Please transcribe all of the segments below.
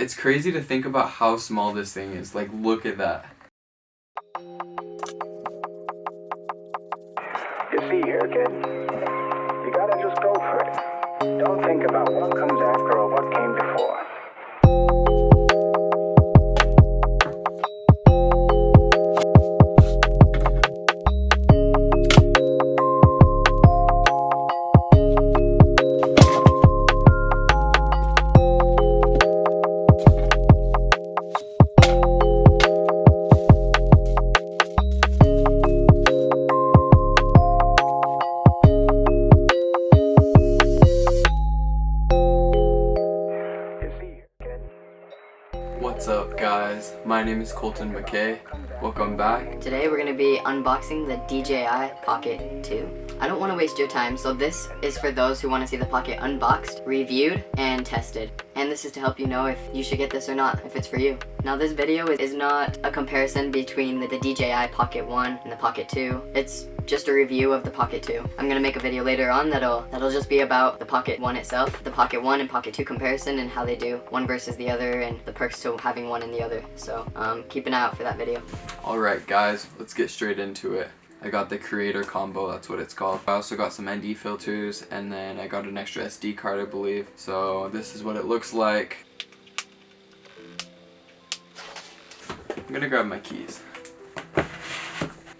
It's crazy to think about how small this thing is. Like, look at that. You see here, kid, you gotta just go for it. Don't think about what comes after or what came before. What's up, guys? My name is Colton McKay. Welcome back. Today we're going to be unboxing the DJI Pocket 2. I don't want to waste your time, so this is for those who want to see the Pocket unboxed, reviewed, and tested. And this is to help you know if you should get this or not, if it's for you. Now this video is not a comparison between the DJI Pocket 1 and the Pocket 2. It's just a review of the Pocket 2. I'm gonna make a video later on that'll just be about the Pocket 1 itself, the Pocket 1 and Pocket 2 comparison and how they do one versus the other and the perks to having one and the other. So keep an eye out for that video. Alright guys, let's get straight into it. I got the creator combo, that's what it's called. I also got some ND filters and then I got an extra SD card, I believe. So this is what it looks like. I'm gonna grab my keys.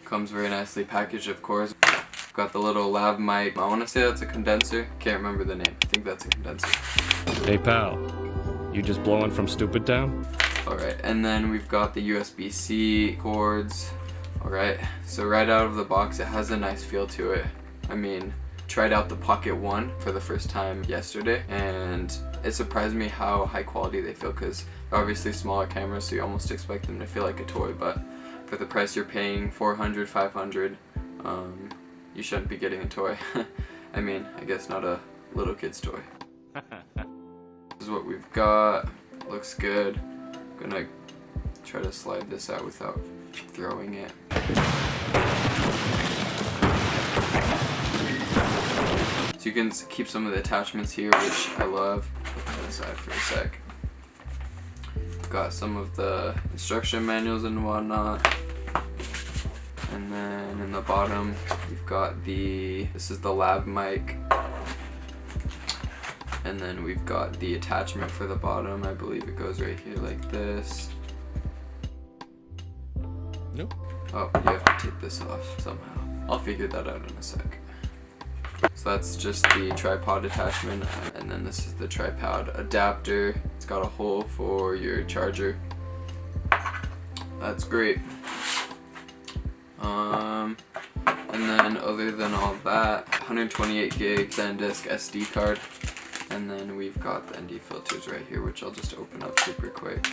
Comes very nicely packaged, of course. Got the little lav mic. I want to say that's a condenser. Can't remember the name. I think that's a condenser. Hey pal, you just blowing from Stupid Town? Alright, and then we've got the USB-C cords. Alright, so right out of the box it has a nice feel to it. I mean, tried out the Pocket 1 for the first time yesterday and it surprised me how high quality they feel because obviously smaller cameras, so you almost expect them to feel like a toy, but for the price you're paying, $400, $500, you shouldn't be getting a toy. I mean, I guess not a little kid's toy. This is what we've got. Looks good. I'm gonna try to slide this out without throwing it. So you can keep some of the attachments here, which I love. Put that aside for a sec. Got some of the instruction manuals and whatnot. And then in the bottom, we've got this is the lav mic. And then we've got the attachment for the bottom. I believe it goes right here like this. Nope. Oh, you have to take this off somehow. I'll figure that out in a sec. So that's just the tripod attachment, and then this is the tripod adapter. It's got a hole for your charger. That's great. And then other than all that, 128 gig SanDisk SD card. And then we've got the ND filters right here, which I'll just open up super quick.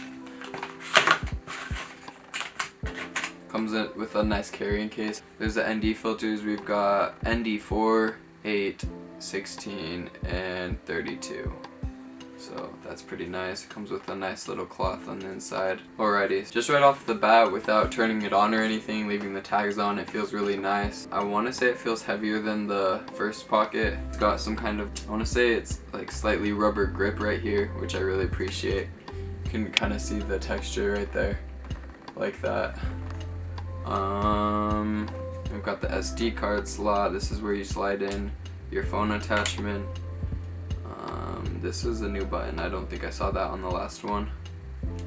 Comes in with a nice carrying case. There's the ND filters. We've got ND4, 8, 16, and 32. So that's pretty nice. It comes with a nice little cloth on the inside. Alrighty, just right off the bat, without turning it on or anything, leaving the tags on, it feels really nice. I want to say it feels heavier than the first Pocket. It's got some kind of, I want to say it's like slightly rubber grip right here, which I really appreciate. You can kind of see the texture right there, like that. We've got the SD card slot. This is where you slide in your phone attachment. This is a new button. I don't think I saw that on the last one.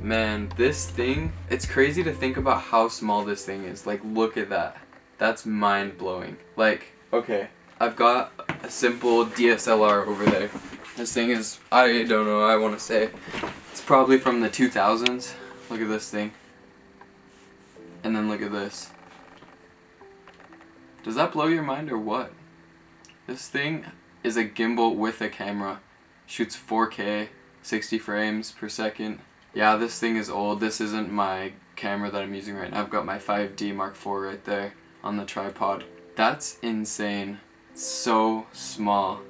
Man, this thing, it's crazy to think about how small this thing is. Like, look at that. That's mind-blowing. Like, okay, I've got a simple DSLR over there. This thing is, I don't know, I want to say, it's probably from the 2000s. Look at this thing. And then look at this. Does that blow your mind or what? This thing is a gimbal with a camera. Shoots 4K, 60 frames per second. Yeah, this thing is old. This isn't my camera that I'm using right now. I've got my 5D Mark IV right there on the tripod. That's insane. It's so small.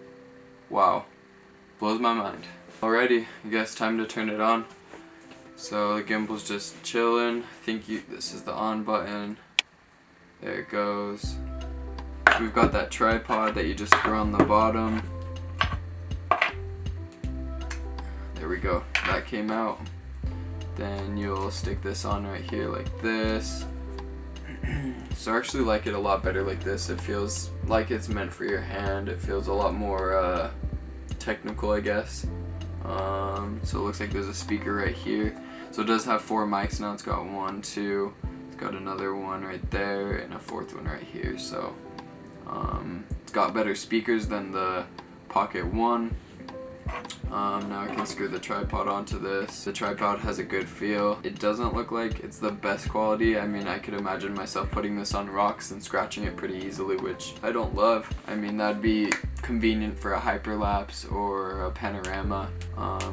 Wow. Blows my mind. Alrighty, I guess time to turn it on. So the gimbal's just chilling. I think this is the on button. There it goes. We've got that tripod that you just screw on the bottom. There we go. That came out. Then you'll stick this on right here like this. So I actually like it a lot better like this. It feels like it's meant for your hand. It feels a lot more technical, I guess. So it looks like there's a speaker right here. So it does have 4 mics now. It's got 1, 2, it's got another one right there, and a 4th one right here. So it's got better speakers than the Pocket 1. Now I can screw the tripod onto this. The tripod has a good feel. It doesn't look like it's the best quality. I mean, I could imagine myself putting this on rocks and scratching it pretty easily, which I don't love. I mean, that'd be convenient for a hyperlapse or a panorama,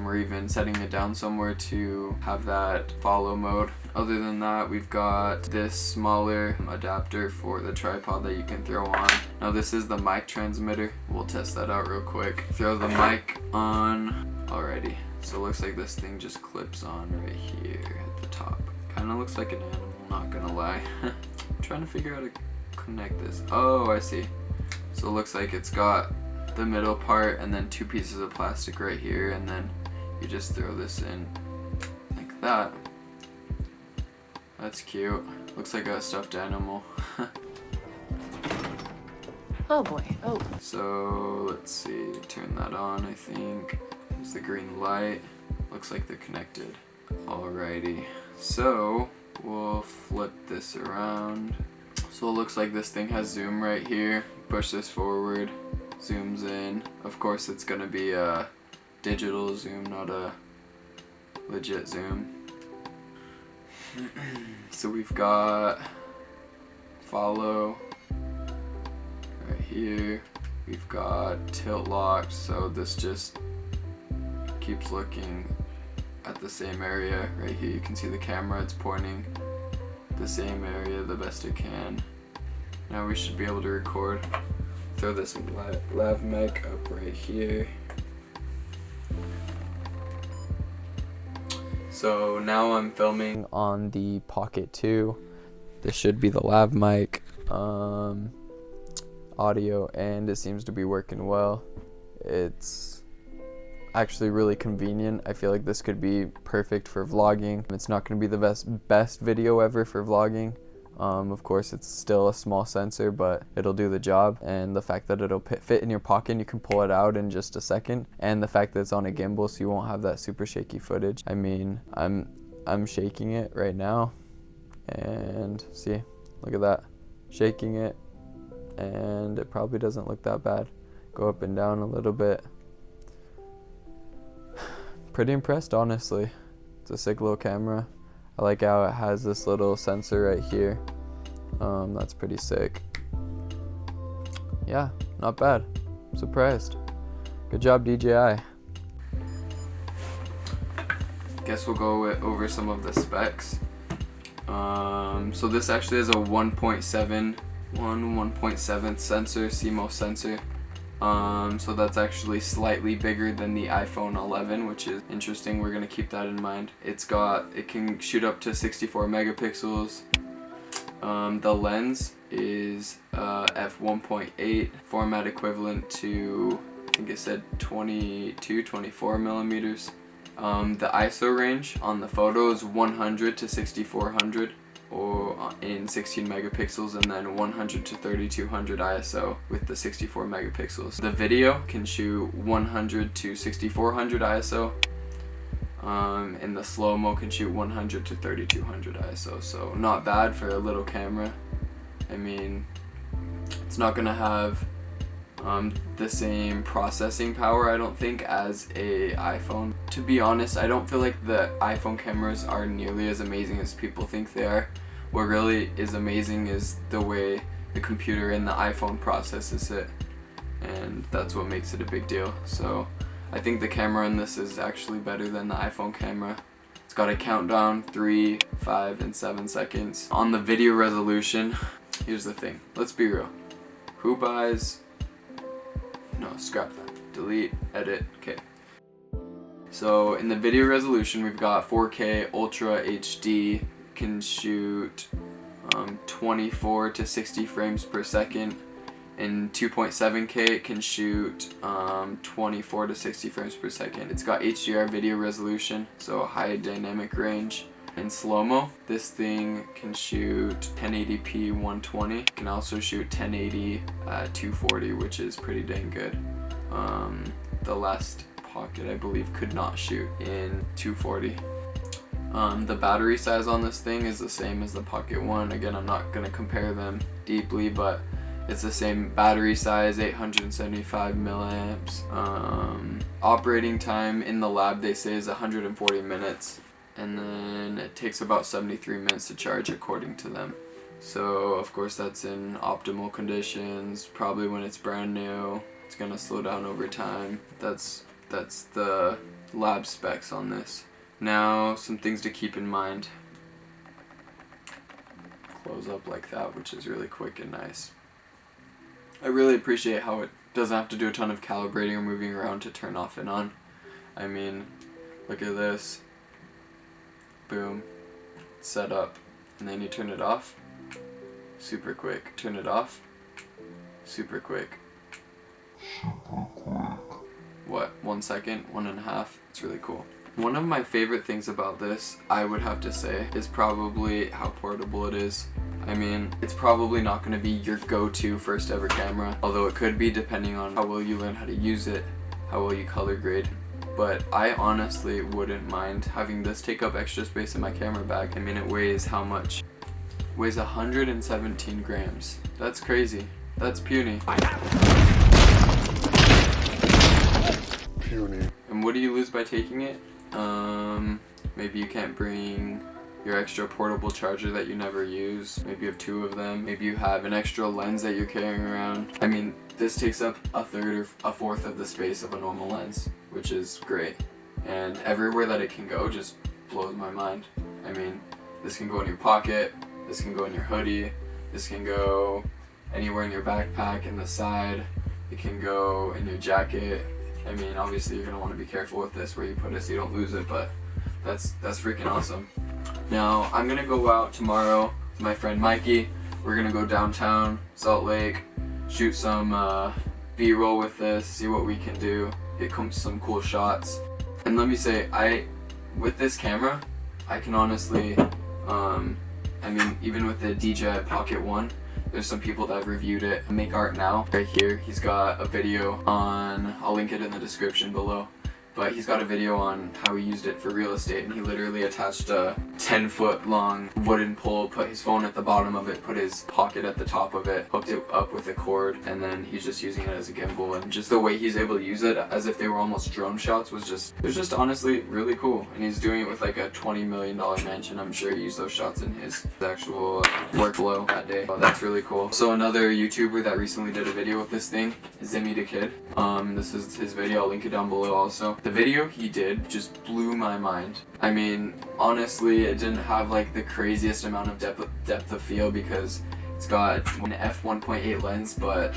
or even setting it down somewhere to have that follow mode. Other than that, we've got this smaller adapter for the tripod that you can throw on. Now this is the mic transmitter. We'll test that out real quick. Throw the mic on. Alrighty, so it looks like this thing just clips on right here at the top. Kind of looks like an animal, not gonna lie. I'm trying to figure out how to connect this. Oh, I see. So it looks like it's got the middle part and then 2 pieces of plastic right here, and then you just throw this in like that. That's cute. Looks like a stuffed animal. Oh boy, oh. So let's see, turn that on, I think. There's the green light. Looks like they're connected. Alrighty, so we'll flip this around. So it looks like this thing has zoom right here. Push this forward, zooms in. Of course it's gonna be a digital zoom, not a legit zoom. So we've got follow right here. We've got tilt lock, so this just keeps looking at the same area. Right here you can see the camera, it's pointing the same area the best it can. Now we should be able to record. Throw this lav mic up right here. So now I'm filming on the Pocket 2. This should be the lav mic audio, and it seems to be working well. It's actually really convenient. I feel like this could be perfect for vlogging. It's not going to be the best video ever for vlogging. Of course, it's still a small sensor, but it'll do the job. And the fact that it'll fit in your pocket and you can pull it out in just a second, and the fact that it's on a gimbal, so you won't have that super shaky footage. I mean, I'm shaking it right now, and see, look at that, shaking it, and it probably doesn't look that bad. Go up and down a little bit. Pretty impressed, honestly. It's a sick little camera. I like how it has this little sensor right here. That's pretty sick. Yeah, not bad. I'm surprised. Good job, DJI. Guess we'll go over some of the specs. So this actually has a 1.7 sensor, CMOS sensor. So that's actually slightly bigger than the iPhone 11, which is interesting. We're gonna keep that in mind. It can shoot up to 64 megapixels. The lens is f1.8, format equivalent to, I think it said 24 millimeters. The ISO range on the photo is 100 to 6400. Or in 16 megapixels, and then 100 to 3200 ISO with the 64 megapixels. The video can shoot 100 to 6400 ISO, and the slow-mo can shoot 100 to 3200 ISO, so not bad for a little camera. I mean, it's not gonna have the same processing power, I don't think, as a iPhone. To be honest, I don't feel like the iPhone cameras are nearly as amazing as people think they are. What really is amazing is the way the computer in the iPhone processes it, and that's what makes it a big deal. So I think the camera in this is actually better than the iPhone camera. It's got a countdown, 3, 5, and 7 seconds. On the video resolution, here's the thing. Let's be real. Who buys... No, scrap that. Delete, edit, okay. So in the video resolution, we've got 4K Ultra HD, can shoot 24 to 60 frames per second, In 2.7K it can shoot 24 to 60 frames per second. It's got HDR video resolution, so a high dynamic range. In slow-mo, this thing can shoot 1080p 120. It can also shoot 1080 240, which is pretty dang good. The last Pocket, I believe, could not shoot in 240. The battery size on this thing is the same as the Pocket 1. Again, I'm not going to compare them deeply, but it's the same battery size, 875 milliamps. Operating time in the lab, they say, is 140 minutes. And then it takes about 73 minutes to charge according to them. So of course that's in optimal conditions, probably when it's brand new. It's gonna slow down over time. That's the lab specs on this. Now some things to keep in mind. Close up like that, which is really quick and nice. I really appreciate how it doesn't have to do a ton of calibrating or moving around to turn off and on. I mean, look at this. Boom, set up, and then you turn it off, super quick. Turn it off, super quick. What, 1 second, 1.5? It's really cool. One of my favorite things about this, I would have to say, is probably how portable it is. I mean, it's probably not going to be your go-to first ever camera, although it could be depending on how well you learn how to use it, how well you color grade. But I honestly wouldn't mind having this take up extra space in my camera bag. I mean, it weighs how much? It weighs 117 grams. That's crazy. That's puny. Puny. And what do you lose by taking it? Maybe you can't bring your extra portable charger that you never use. Maybe you have 2 of them. Maybe you have an extra lens that you're carrying around. I mean, this takes up a third or a fourth of the space of a normal lens, which is great. And everywhere that it can go just blows my mind. I mean, this can go in your pocket, this can go in your hoodie, this can go anywhere in your backpack, in the side, it can go in your jacket. I mean, obviously you're gonna want to be careful with this where you put it so you don't lose it, but that's freaking awesome. Now, I'm gonna go out tomorrow with my friend Mikey. We're gonna go downtown, Salt Lake, shoot some B-roll with this, see what we can do, get some cool shots. And let me say, with this camera, I can honestly, I mean, even with the DJI Pocket 1, there's some people that have reviewed it. Make Art Now, right here, he's got a video on, I'll link it in the description below, but he's got a video on how he used it for real estate, and he literally attached a 10-foot long wooden pole, put his phone at the bottom of it, put his Pocket at the top of it, hooked it up with a cord, and then he's just using it as a gimbal. And just the way he's able to use it as if they were almost drone shots was just honestly really cool. And he's doing it with like a $20 million mansion. I'm sure he used those shots in his actual workflow that day. Oh, that's really cool. So another YouTuber that recently did a video with this thing is Zimmy the Kid. This is his video, I'll link it down below also. The video he did just blew my mind. I mean, honestly, it didn't have like the craziest amount of depth of field because it's got an f1.8 lens, but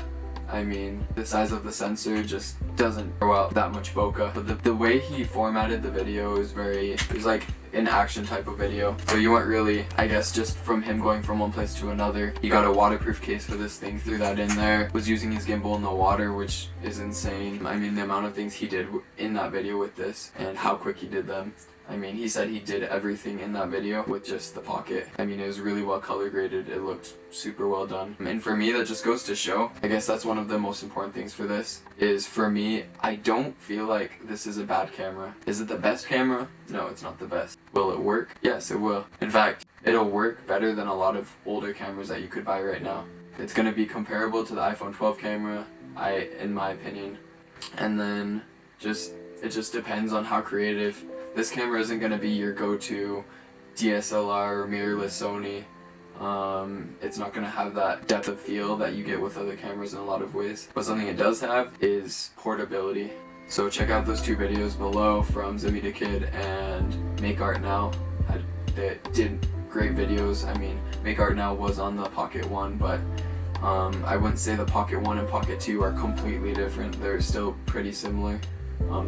I mean, the size of the sensor just doesn't throw out that much bokeh. But the way he formatted the video is it was like an action type of video. So you weren't really, I guess, just from him going from one place to another. He got a waterproof case for this thing, threw that in there, was using his gimbal in the water, which is insane. I mean, the amount of things he did in that video with this and how quick he did them. I mean, he said he did everything in that video with just the Pocket. I mean, it was really well color graded. It looked super well done. And for me, that just goes to show, I guess that's one of the most important things for this, is for me, I don't feel like this is a bad camera. Is it the best camera? No, it's not the best. Will it work? Yes, it will. In fact, it'll work better than a lot of older cameras that you could buy right now. It's gonna be comparable to the iPhone 12 camera, in my opinion. And then it just depends on how creative. This camera isn't going to be your go-to DSLR or mirrorless Sony. It's not going to have that depth of field that you get with other cameras in a lot of ways. But something it does have is portability. So check out those 2 videos below from Zimmy the Kid and Make Art Now. They did great videos. I mean, Make Art Now was on the Pocket 1, but I wouldn't say the Pocket 1 and Pocket 2 are completely different. They're still pretty similar.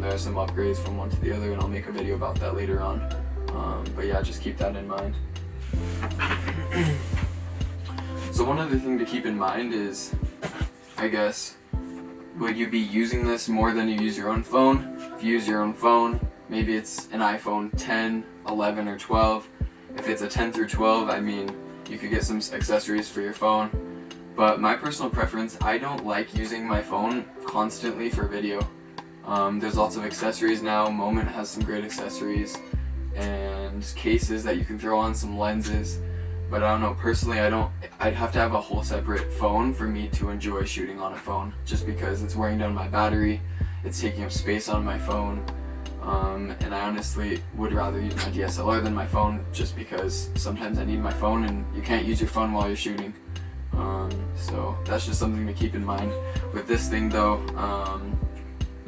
There are some upgrades from one to the other, and I'll make a video about that later on. But yeah, just keep that in mind. So one other thing to keep in mind is I guess, would you be using this more than you use your own phone? If you use your own phone, maybe it's an iPhone 10, 11, or 12. If it's a 10 through 12, I mean, you could get some accessories for your phone. But my personal preference, I don't like using my phone constantly for video. There's lots of accessories now. Moment has some great accessories and cases that you can throw on, some lenses. But I don't know, personally I'd have to have a whole separate phone for me to enjoy shooting on a phone, just because it's wearing down my battery, it's taking up space on my phone, and I honestly would rather use my DSLR than my phone, just because sometimes I need my phone and you can't use your phone while you're shooting. So that's just something to keep in mind. With this thing though,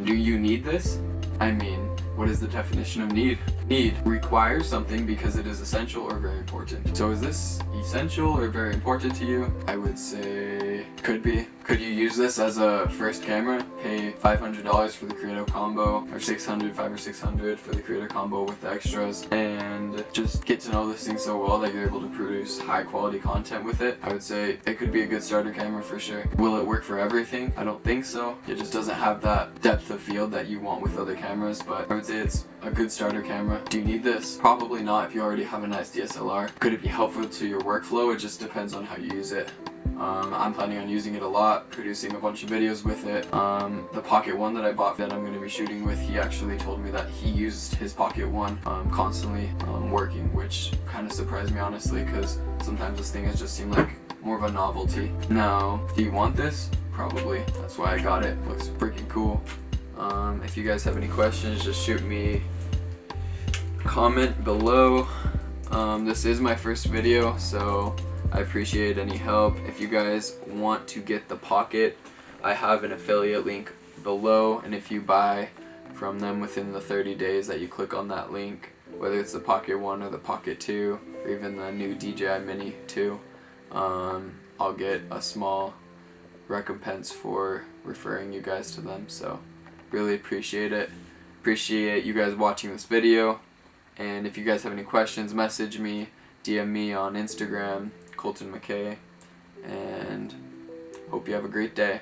do you need this? I mean, what is the definition of need? Need requires something because it is essential or very important. So is this essential or very important to you? I would say could be. Could you use this as a first camera? Pay $500 for the Creator combo, or $5 or $600 for the Creator combo with the extras, and just get to know this thing so well that you're able to produce high quality content with it. I would say it could be a good starter camera for sure. Will it work for everything? I don't think so. It just doesn't have that depth of field that you want with other cameras, but I would say it's a good starter camera. Do you need this? Probably not if you already have a nice DSLR. Could it be helpful to your workflow? It just depends on how you use it. I'm planning on using it a lot, producing a bunch of videos with it. The Pocket 1 that I bought that I'm going to be shooting with, he actually told me that he used his Pocket 1 constantly working, which kind of surprised me honestly, because sometimes this thing has just seemed like more of a novelty. Now, do you want this? Probably. That's why I got it. Looks freaking cool. If you guys have any questions, just shoot me a comment below. This is my first video, so I appreciate any help. If you guys want to get the Pocket, I have an affiliate link below, and if you buy from them within the 30 days that you click on that link, whether it's the Pocket 1 or the Pocket 2, or even the new DJI Mini 2, I'll get a small recompense for referring you guys to them. So really appreciate it. Appreciate you guys watching this video, and if you guys have any questions, message me, DM me on Instagram, Colton McKay, and hope you have a great day.